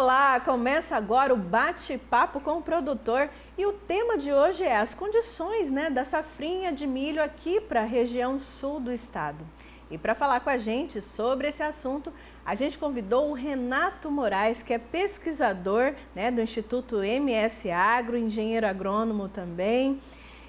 Olá, começa agora o bate-papo com o produtor e o tema de hoje é as condições da safrinha de milho aqui para a região sul do estado. E para falar com a gente sobre esse assunto, a gente convidou o Renato Moraes, que é pesquisador do Instituto MS Agro, engenheiro agrônomo também.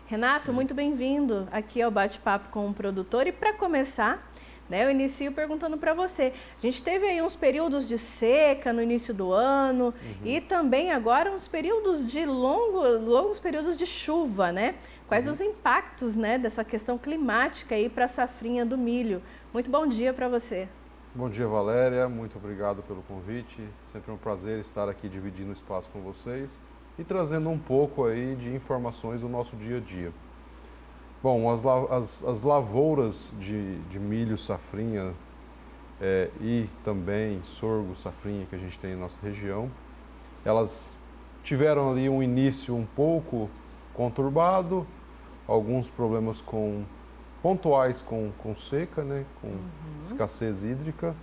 Renato, muito bem-vindo aqui ao bate-papo com o produtor. E para começar, eu inicio perguntando para você. A gente teve aí uns períodos de seca no início do ano e também agora uns períodos de longos períodos de chuva, né? Quais os impactos, dessa questão climática aí para a safrinha do milho? Muito bom dia para você. Bom dia, Valéria. Muito obrigado pelo convite. Sempre um prazer estar aqui dividindo o espaço com vocês e trazendo um pouco aí de informações do nosso dia a dia. Bom, as lavouras de milho safrinha e também sorgo safrinha que a gente tem na nossa região, elas tiveram ali um início um pouco conturbado, alguns problemas pontuais com seca, com escassez hídrica,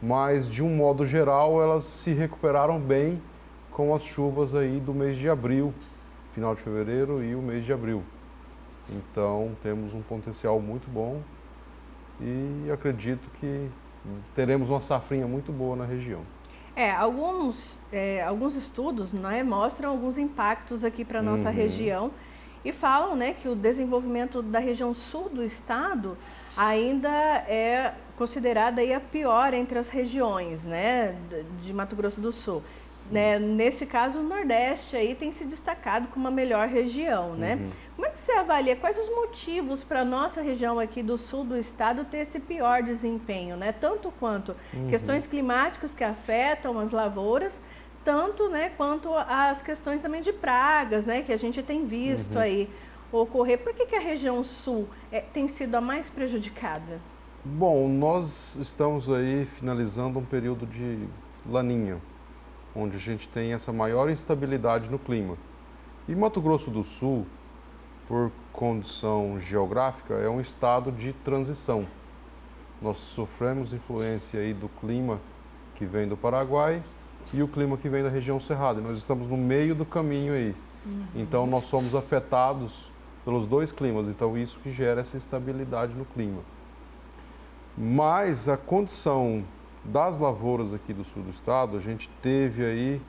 mas de um modo geral elas se recuperaram bem com as chuvas aí do mês de abril, final de fevereiro e o mês de abril. Então, temos um potencial muito bom e acredito que teremos uma safrinha muito boa na região. Alguns estudos mostram alguns impactos aqui para a nossa região e falam que o desenvolvimento da região sul do estado ainda é considerada aí a pior entre as regiões de Mato Grosso do Sul. Nesse caso, o Nordeste aí tem se destacado como a melhor região, Como é que você avalia? Quais os motivos para a nossa região aqui do sul do estado ter esse pior desempenho, Tanto quanto questões climáticas que afetam as lavouras, tanto quanto as questões também de pragas, que a gente tem visto aí ocorrer. Por que a região sul tem sido a mais prejudicada? Bom, nós estamos aí finalizando um período de laninha, onde a gente tem essa maior instabilidade no clima. E Mato Grosso do Sul, por condição geográfica, é um estado de transição. Nós sofremos influência aí do clima que vem do Paraguai e o clima que vem da região cerrada. Nós estamos no meio do caminho aí. Então nós somos afetados pelos dois climas, então isso que gera essa instabilidade no clima. Mas a condição das lavouras aqui do sul do estado, a gente teve aí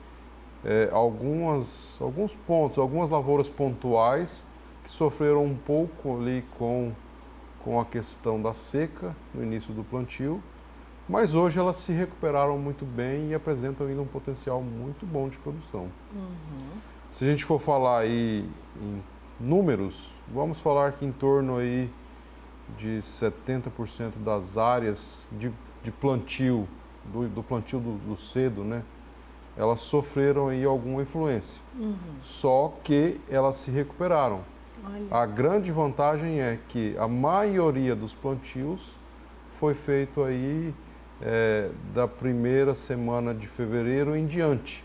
alguns pontos, algumas lavouras pontuais que sofreram um pouco ali com a questão da seca no início do plantio, mas hoje elas se recuperaram muito bem e apresentam ainda um potencial muito bom de produção. Se a gente for falar aí em números, vamos falar que em torno aí de 70% das áreas de plantio, do plantio do cedo, elas sofreram aí alguma influência. Só que elas se recuperaram. A grande vantagem é que a maioria dos plantios foi feito aí da primeira semana de fevereiro em diante,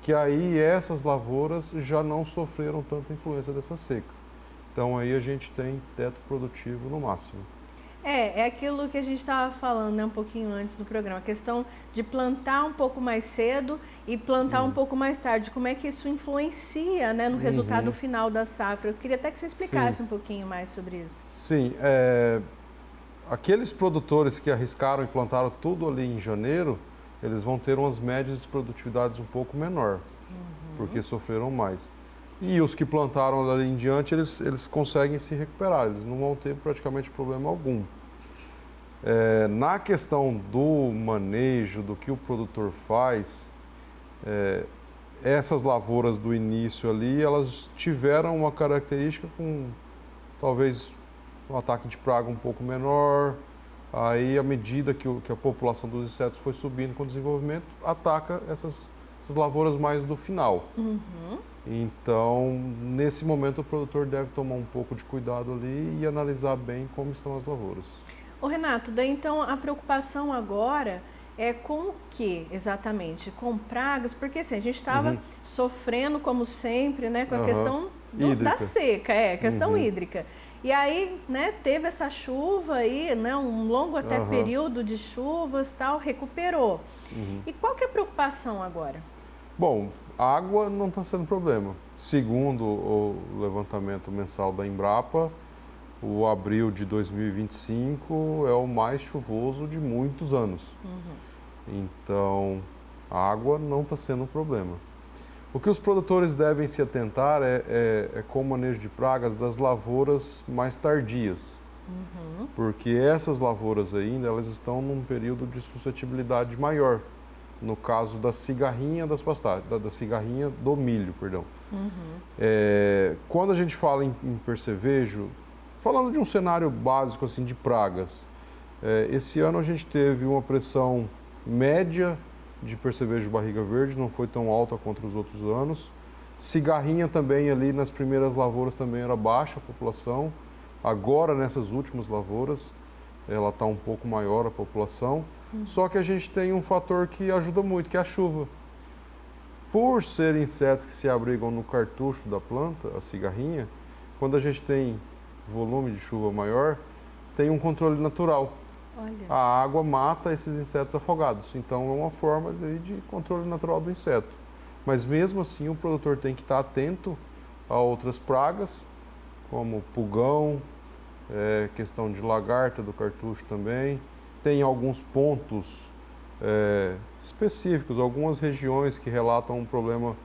que aí essas lavouras já não sofreram tanta influência dessa seca. Então aí a gente tem teto produtivo no máximo. É aquilo que a gente estava falando um pouquinho antes do programa, a questão de plantar um pouco mais cedo e plantar um pouco mais tarde. Como é que isso influencia no resultado final da safra? Eu queria até que você explicasse um pouquinho mais sobre isso. Sim, aqueles produtores que arriscaram e plantaram tudo ali em janeiro, eles vão ter umas médias de produtividades um pouco menor, porque sofreram mais. E os que plantaram dali em diante, eles conseguem se recuperar, eles não vão ter praticamente problema algum. Na questão do manejo, do que o produtor faz, essas lavouras do início ali, elas tiveram uma característica com talvez um ataque de praga um pouco menor, aí à medida que a população dos insetos foi subindo com o desenvolvimento, ataca essas lavouras mais do final. Então, nesse momento, o produtor deve tomar um pouco de cuidado ali e analisar bem como estão as lavouras. Ô Renato, daí então a preocupação agora é com o que exatamente? Com pragas? Porque assim, a gente estava sofrendo, como sempre, com a questão da seca, questão hídrica. E aí, né, teve essa chuva aí, né, um longo até período de chuvas, tal, recuperou. E qual que é a preocupação agora? Bom, a água não está sendo problema. Segundo o levantamento mensal da Embrapa, o abril de 2025 é o mais chuvoso de muitos anos. Então, a água não está sendo um problema. O que os produtores devem se atentar é com o manejo de pragas das lavouras mais tardias. Porque essas lavouras ainda, elas estão num período de suscetibilidade maior. No caso da cigarrinha das pastagens, da cigarrinha do milho, perdão. Quando a gente fala em percevejo, falando de um cenário básico assim de pragas, esse ano a gente teve uma pressão média de percevejo barriga verde, não foi tão alta quanto os outros anos. Cigarrinha também ali nas primeiras lavouras também era baixa a população. Agora nessas últimas lavouras ela está um pouco maior a população. Só que a gente tem um fator que ajuda muito, que é a chuva. Por ser insetos que se abrigam no cartucho da planta, a cigarrinha, quando a gente tem volume de chuva maior, tem um controle natural. Olha. A água mata esses insetos afogados, então é uma forma de controle natural do inseto. Mas mesmo assim o produtor tem que estar atento a outras pragas, como pulgão, questão de lagarta do cartucho também. Tem alguns pontos específicos, algumas regiões que relatam um problema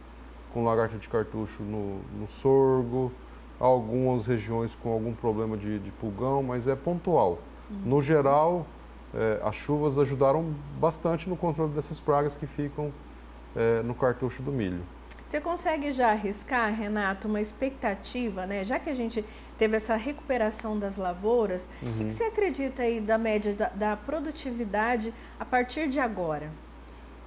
com lagarta de cartucho no sorgo, algumas regiões com algum problema de pulgão, mas é pontual. No geral, as chuvas ajudaram bastante no controle dessas pragas que ficam no cartucho do milho. Você consegue já arriscar, Renato, uma expectativa, né? Já que a gente teve essa recuperação das lavouras, o que você acredita aí da média da produtividade a partir de agora?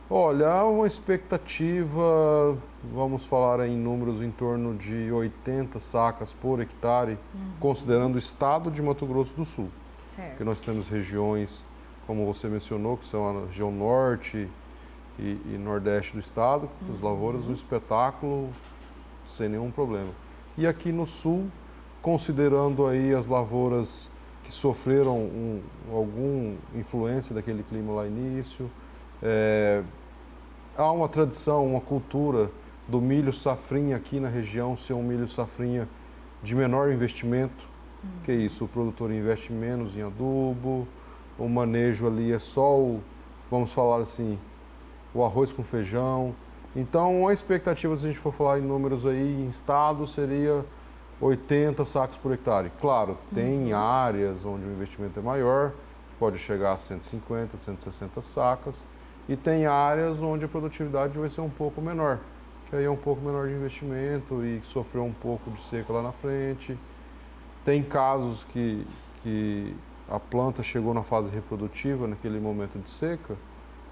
Olha, há uma expectativa, vamos falar em números em torno de 80 sacas por hectare, considerando o estado de Mato Grosso do Sul. Certo. Porque nós temos regiões, como você mencionou, que são a região norte e nordeste do estado, as lavouras do espetáculo sem nenhum problema. E aqui no sul, considerando aí as lavouras que sofreram alguma influência daquele clima lá no início, há uma tradição, uma cultura do milho safrinha aqui na região ser um milho safrinha de menor investimento, que é isso, o produtor investe menos em adubo, o manejo ali é só vamos falar assim, o arroz com feijão. Então, a expectativa, se a gente for falar em números aí, em estado, seria 80 sacos por hectare. Claro, tem áreas onde o investimento é maior, que pode chegar a 150, 160 sacas, e tem áreas onde a produtividade vai ser um pouco menor, que aí é um pouco menor de investimento e sofreu um pouco de seca lá na frente. Tem casos que a planta chegou na fase reprodutiva, naquele momento de seca,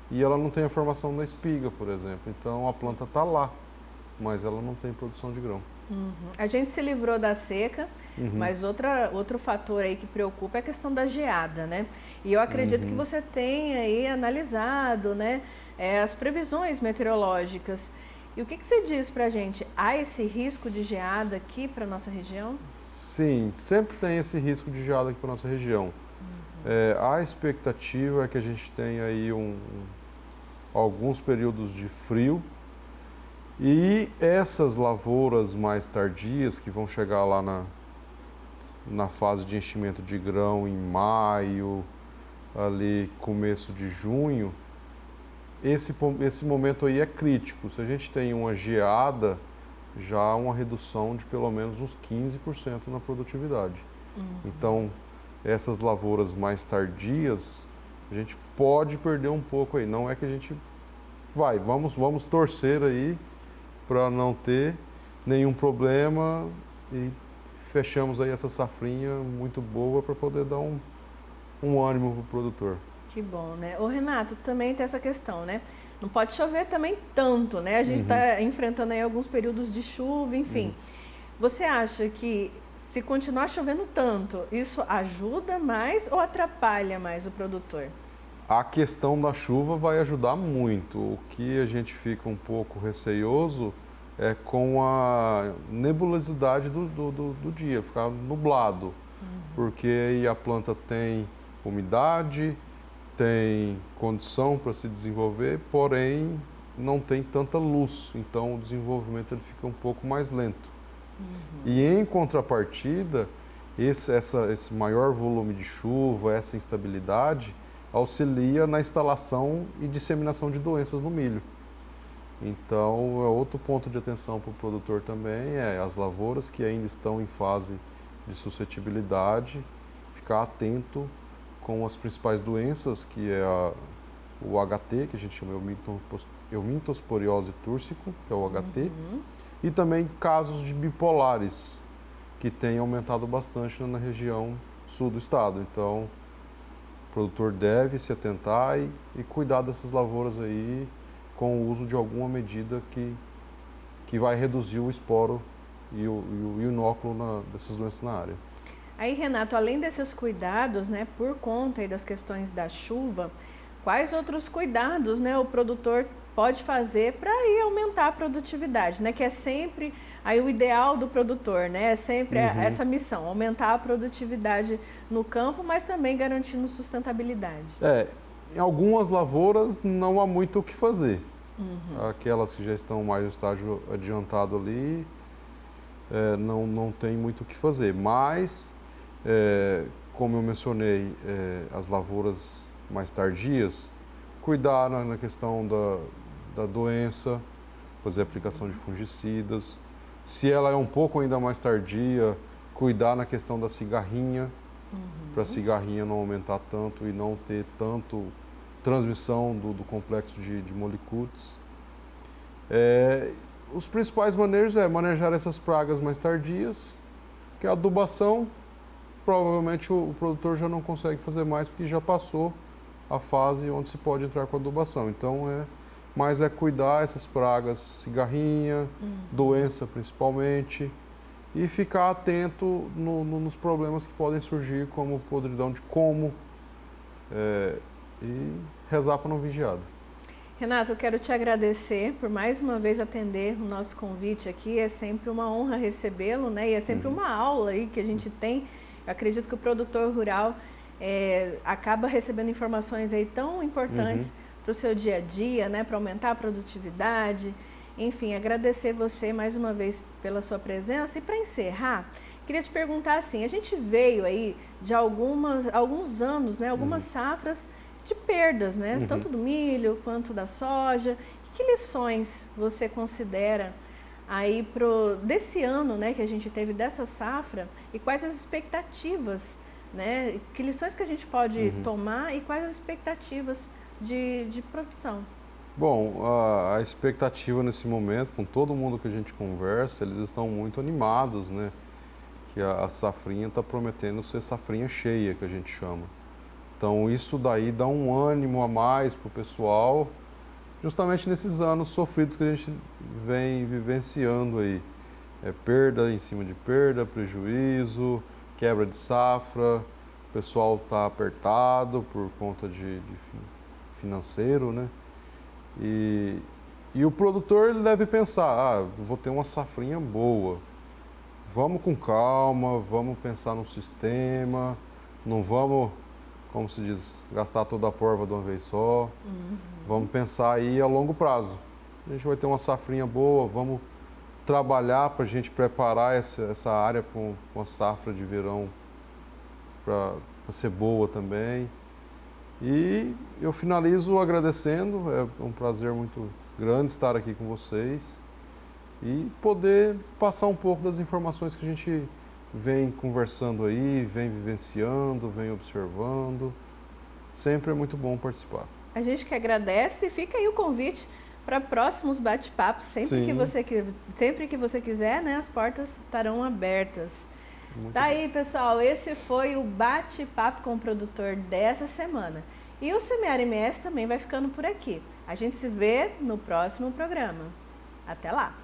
e ela não tem a formação na espiga, por exemplo. Então a planta está lá, mas ela não tem produção de grão. A gente se livrou da seca, mas outro fator aí que preocupa é a questão da geada, né? E eu acredito que você tenha aí analisado, né, as previsões meteorológicas. E o que você diz para a gente? Há esse risco de geada aqui para a nossa região? Sim, sempre tem esse risco de geada aqui para a nossa região. A expectativa é que a gente tenha aí alguns períodos de frio e essas lavouras mais tardias que vão chegar lá na fase de enchimento de grão em maio, ali começo de junho, esse momento aí é crítico. Se a gente tem uma geada, já há uma redução de pelo menos uns 15% na produtividade. Então, essas lavouras mais tardias, a gente pode perder um pouco aí. Não é que a gente vamos torcer aí para não ter nenhum problema e fechamos aí essa safrinha muito boa para poder dar um ânimo para o produtor. Que bom, né? Ô Renato, também tem essa questão, né? Não pode chover também tanto, né? A gente está enfrentando aí alguns períodos de chuva, enfim. Você acha que se continuar chovendo tanto, isso ajuda mais ou atrapalha mais o produtor? A questão da chuva vai ajudar muito. O que a gente fica um pouco receioso é com a nebulosidade do dia, ficar nublado. porque aí a planta tem umidade, tem condição para se desenvolver, porém não tem tanta luz, então o desenvolvimento ele fica um pouco mais lento. E em contrapartida, esse maior volume de chuva, essa instabilidade, auxilia na instalação e disseminação de doenças no milho. Então, é outro ponto de atenção para o produtor também, as lavouras que ainda estão em fase de suscetibilidade, ficar atento com as principais doenças, que é o HT, que a gente chama Eumintosporiose túrcico, que é o HT, e também casos de bipolares, que tem aumentado bastante na região sul do estado. Então, o produtor deve se atentar e cuidar dessas lavouras aí com o uso de alguma medida que vai reduzir o esporo e o inóculo dessas doenças na área. Aí, Renato, além desses cuidados, né, por conta aí das questões da chuva, quais outros cuidados, né, o produtor pode fazer para aí aumentar a produtividade, né, que é sempre aí o ideal do produtor, né, é sempre essa missão, aumentar a produtividade no campo, mas também garantindo sustentabilidade. Em algumas lavouras não há muito o que fazer. Aquelas que já estão mais no estágio adiantado ali, não tem muito o que fazer. Mas, como eu mencionei, as lavouras mais tardias, cuidar na questão da doença, fazer aplicação de fungicidas. Se ela é um pouco ainda mais tardia, cuidar na questão da cigarrinha, para a cigarrinha não aumentar tanto e não ter tanto transmissão do complexo de molicutes. Os principais manejos manejar essas pragas mais tardias, que a adubação, provavelmente o produtor já não consegue fazer mais, porque já passou a fase onde se pode entrar com a adubação. Então, mais cuidar essas pragas, cigarrinha, doença principalmente, e ficar atento nos problemas que podem surgir, como podridão de como, e rezar para não vir geada. Renato, eu quero te agradecer por mais uma vez atender o nosso convite aqui. É sempre uma honra recebê-lo, né? E é sempre uma aula aí que a gente tem. Eu acredito que o produtor rural acaba recebendo informações aí tão importantes para o seu dia a dia, né? Para aumentar a produtividade. Enfim, agradecer você mais uma vez pela sua presença. E para encerrar, queria te perguntar assim, a gente veio aí de alguns anos, né? Algumas safras de perdas, né? Tanto do milho quanto da soja. Que lições você considera aí desse ano, né, que a gente teve dessa safra, e quais as expectativas, né? Que lições que a gente pode tomar e quais as expectativas de produção? Bom, a expectativa nesse momento, com todo mundo que a gente conversa, eles estão muito animados, né? Que a safrinha está prometendo ser safrinha cheia, que a gente chama. Então, isso daí dá um ânimo a mais para o pessoal, justamente nesses anos sofridos que a gente vem vivenciando aí. Perda em cima de perda, prejuízo, quebra de safra, o pessoal está apertado por conta de financeiro, né? E o produtor ele deve pensar, vou ter uma safrinha boa, vamos com calma, vamos pensar no sistema, não vamos, como se diz, gastar toda a porva de uma vez só. Vamos pensar aí a longo prazo. A gente vai ter uma safrinha boa, vamos trabalhar para a gente preparar essa área para uma safra de verão para ser boa também. E eu finalizo agradecendo, é um prazer muito grande estar aqui com vocês e poder passar um pouco das informações que a gente vem conversando aí, vem vivenciando, vem observando. Sempre é muito bom participar. A gente que agradece, fica aí o convite para próximos bate-papos, sempre que você quiser, né? As portas estarão abertas. Tá aí, pessoal, esse foi o bate-papo com o produtor dessa semana. E o Semear MS também vai ficando por aqui. A gente se vê no próximo programa. Até lá!